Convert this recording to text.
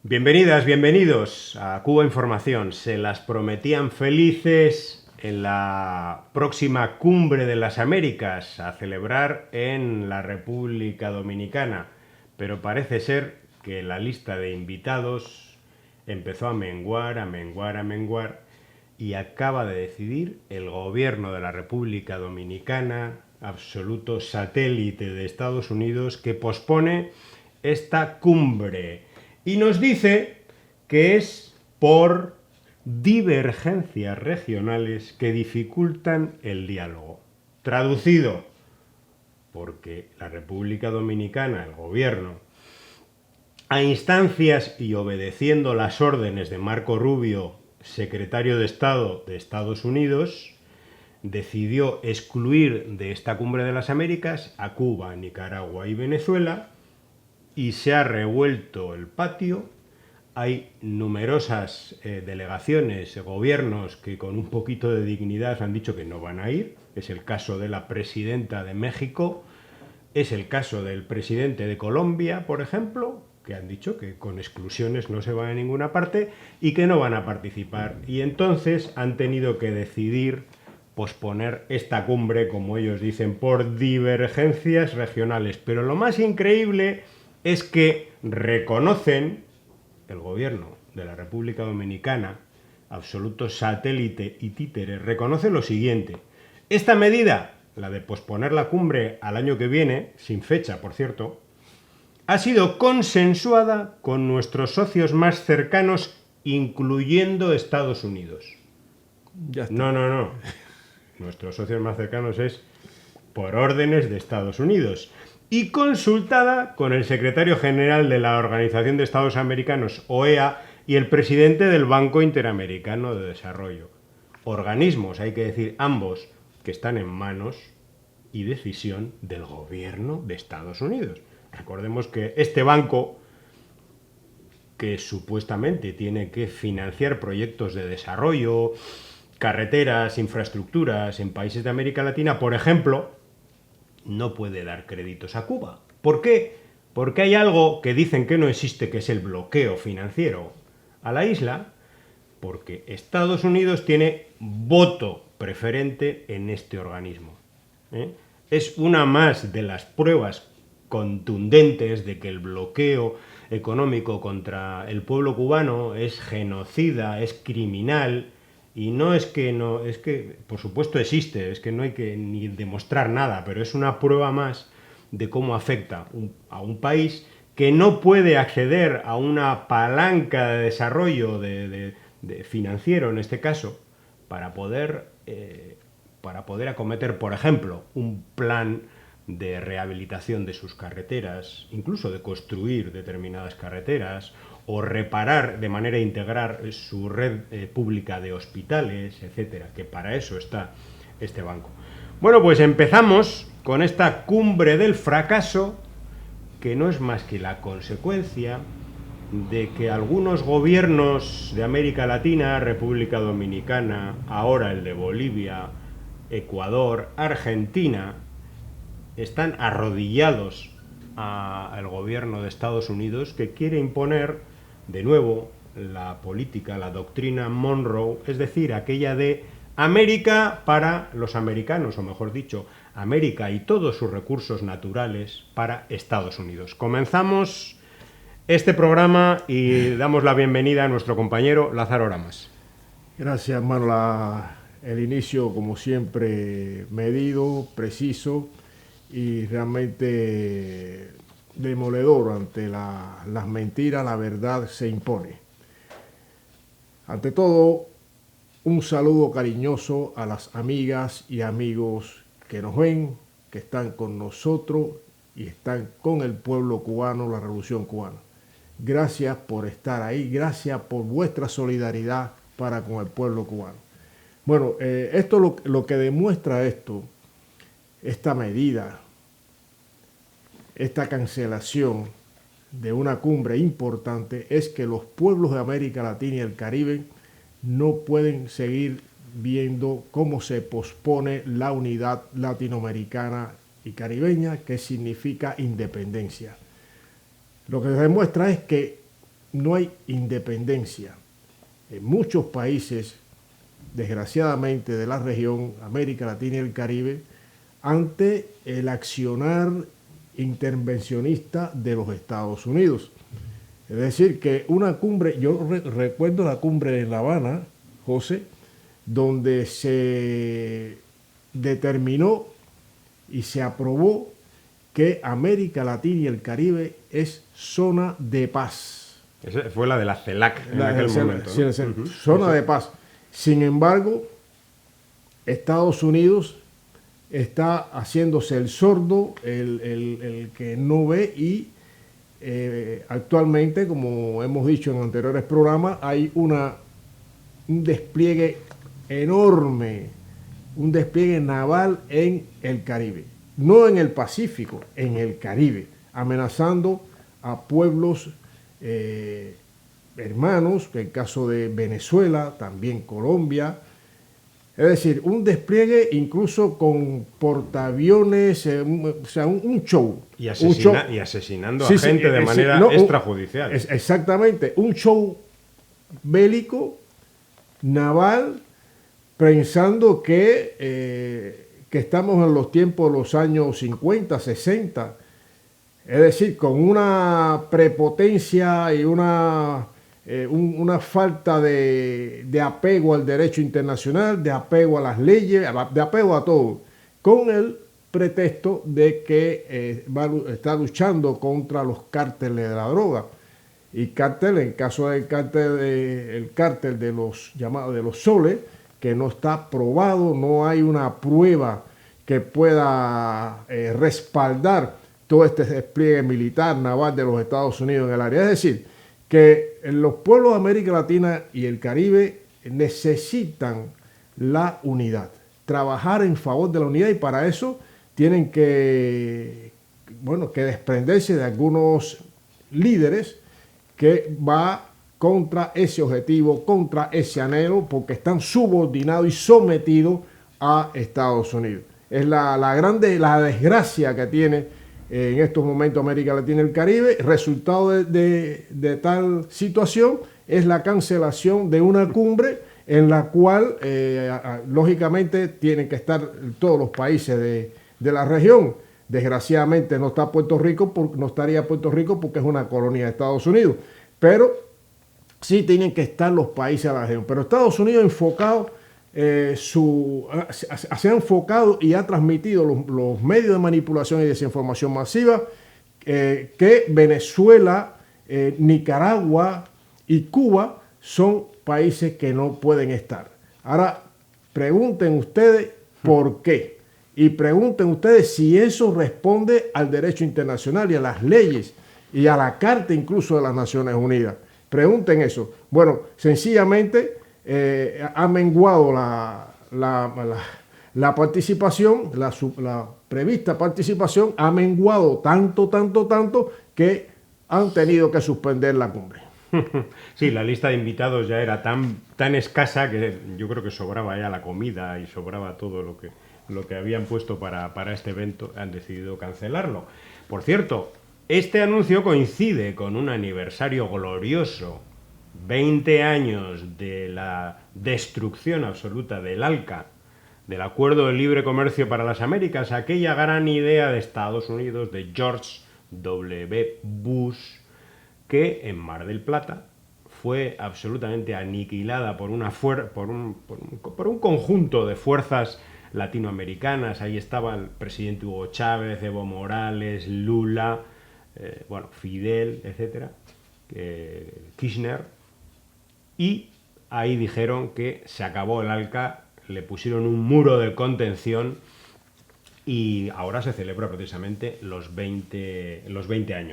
Bienvenidas, bienvenidos a Cuba Información. Se las prometían felices en la próxima Cumbre de las Américas a celebrar en la República Dominicana, pero parece ser que la lista de invitados empezó a menguar, a menguar, a menguar y acaba de decidir el gobierno de la República Dominicana, absoluto satélite de Estados Unidos, que pospone esta cumbre y nos dice que es por divergencias regionales que dificultan el diálogo. Traducido, porque la República Dominicana, el gobierno, a instancias y obedeciendo las órdenes de Marco Rubio, secretario de Estado de Estados Unidos, decidió excluir de esta Cumbre de las Américas a Cuba, Nicaragua y Venezuela, y se ha revuelto el patio. Hay numerosas delegaciones, gobiernos que con un poquito de dignidad han dicho que no van a ir. Es el caso de la presidenta de México, es el caso del presidente de Colombia, por ejemplo, que han dicho que con exclusiones no se van a ninguna parte y que no van a participar. Y entonces han tenido que decidir posponer esta cumbre, como ellos dicen, por divergencias regionales. Pero lo más increíble es que reconocen, el gobierno de la República Dominicana, absoluto satélite y títere, reconoce lo siguiente: esta medida, la de posponer la cumbre al año que viene, sin fecha, por cierto, ha sido consensuada con nuestros socios más cercanos, incluyendo Estados Unidos. Ya está. No. Nuestros socios más cercanos es por órdenes de Estados Unidos y consultada con el secretario general de la Organización de Estados Americanos, OEA, y el presidente del Banco Interamericano de Desarrollo. Organismos, hay que decir ambos, que están en manos y decisión del gobierno de Estados Unidos. Recordemos que este banco, que supuestamente tiene que financiar proyectos de desarrollo, carreteras, infraestructuras en países de América Latina, por ejemplo, no puede dar créditos a Cuba. ¿Por qué? Porque hay algo que dicen que no existe, que es el bloqueo financiero a la isla, porque Estados Unidos tiene voto preferente en este organismo. Es una más de las pruebas contundentes de que el bloqueo económico contra el pueblo cubano es genocida, es criminal. Y no es que no, es que por supuesto existe, es que no hay que ni demostrar nada, pero es una prueba más de cómo afecta a un país que no puede acceder a una palanca de desarrollo de financiero, en este caso, para poder acometer, por ejemplo, un plan de rehabilitación de sus carreteras, incluso de construir determinadas carreteras, o reparar de manera integral su red pública de hospitales, etcétera, que para eso está este banco. Bueno, pues empezamos con esta cumbre del fracaso, que no es más que la consecuencia de que algunos gobiernos de América Latina, República Dominicana, ahora el de Bolivia, Ecuador, Argentina, están arrodillados al gobierno de Estados Unidos, que quiere imponer de nuevo la política, la doctrina Monroe, es decir, aquella de América para los americanos, o mejor dicho, América y todos sus recursos naturales para Estados Unidos. Comenzamos este programa y damos la bienvenida a nuestro compañero Lázaro Ramas. Gracias, hermano. El inicio, como siempre, medido, preciso y realmente demoledor. Ante las mentiras, la verdad se impone. Ante todo, un saludo cariñoso a las amigas y amigos que nos ven, que están con nosotros y están con el pueblo cubano, la revolución cubana. Gracias por estar ahí, gracias por vuestra solidaridad para con el pueblo cubano. Bueno, esto lo que demuestra esta medida, esta cancelación de una cumbre importante, es que los pueblos de América Latina y el Caribe no pueden seguir viendo cómo se pospone la unidad latinoamericana y caribeña, que significa independencia. Lo que demuestra es que no hay independencia en muchos países, desgraciadamente, de la región, América Latina y el Caribe, ante el accionar intervencionista de los Estados Unidos. Es decir, que una cumbre, yo recuerdo la cumbre en La Habana, José, donde se determinó y se aprobó que América Latina y el Caribe es zona de paz. Esa fue la de la CELAC en aquel momento, sí, ¿no? Zona de paz. Sin embargo, Estados Unidos está haciéndose el sordo, el que no ve, y actualmente, como hemos dicho en anteriores programas, hay un despliegue enorme, un despliegue naval en el Caribe, no en el Pacífico, en el Caribe, amenazando a pueblos hermanos, en el caso de Venezuela, también Colombia. Es decir, un despliegue incluso con portaaviones, o sea, un show. Y asesinando a gente de manera extrajudicial. Exactamente, un show bélico, naval, pensando que estamos en los tiempos de los años 50, 60. Es decir, con una prepotencia y una falta de apego al derecho internacional, de apego a las leyes, de apego a todo, con el pretexto de que está luchando contra los cárteles de la droga. Y cártel, en caso del cártel de los llamados de los soles, que no está probado, no hay una prueba que pueda respaldar todo este despliegue militar naval de los Estados Unidos en el área. Es decir, que los pueblos de América Latina y el Caribe necesitan la unidad, trabajar en favor de la unidad, y para eso tienen que desprenderse de algunos líderes que va contra ese objetivo, contra ese anhelo, porque están subordinados y sometidos a Estados Unidos. Es la desgracia que tiene en estos momentos América Latina y el Caribe. Resultado de tal situación es la cancelación de una cumbre en la cual lógicamente tienen que estar todos los países de la región. Desgraciadamente no está Puerto Rico, no estaría Puerto Rico porque es una colonia de Estados Unidos, pero sí tienen que estar los países de la región. Pero Estados Unidos se ha enfocado y ha transmitido los medios de manipulación y desinformación masiva que Venezuela, Nicaragua y Cuba son países que no pueden estar. Ahora, pregunten ustedes por qué. Y pregunten ustedes si eso responde al derecho internacional y a las leyes y a la Carta incluso de las Naciones Unidas. Pregunten eso. Bueno, sencillamente ha menguado la participación, la prevista participación ha menguado tanto que han tenido que suspender la cumbre. Sí, la lista de invitados ya era tan escasa que yo creo que sobraba ya la comida y sobraba todo lo que habían puesto para este evento. Han decidido cancelarlo. Por cierto, este anuncio coincide con un aniversario glorioso, 20 años de la destrucción absoluta del ALCA, del Acuerdo de Libre Comercio para las Américas, aquella gran idea de Estados Unidos, de George W. Bush, que en Mar del Plata fue absolutamente aniquilada por un conjunto de fuerzas latinoamericanas. Ahí estaba el presidente Hugo Chávez, Evo Morales, Lula, Fidel, etcétera, Kirchner, y ahí dijeron que se acabó el ALCA, le pusieron un muro de contención y ahora se celebra precisamente los 20 años.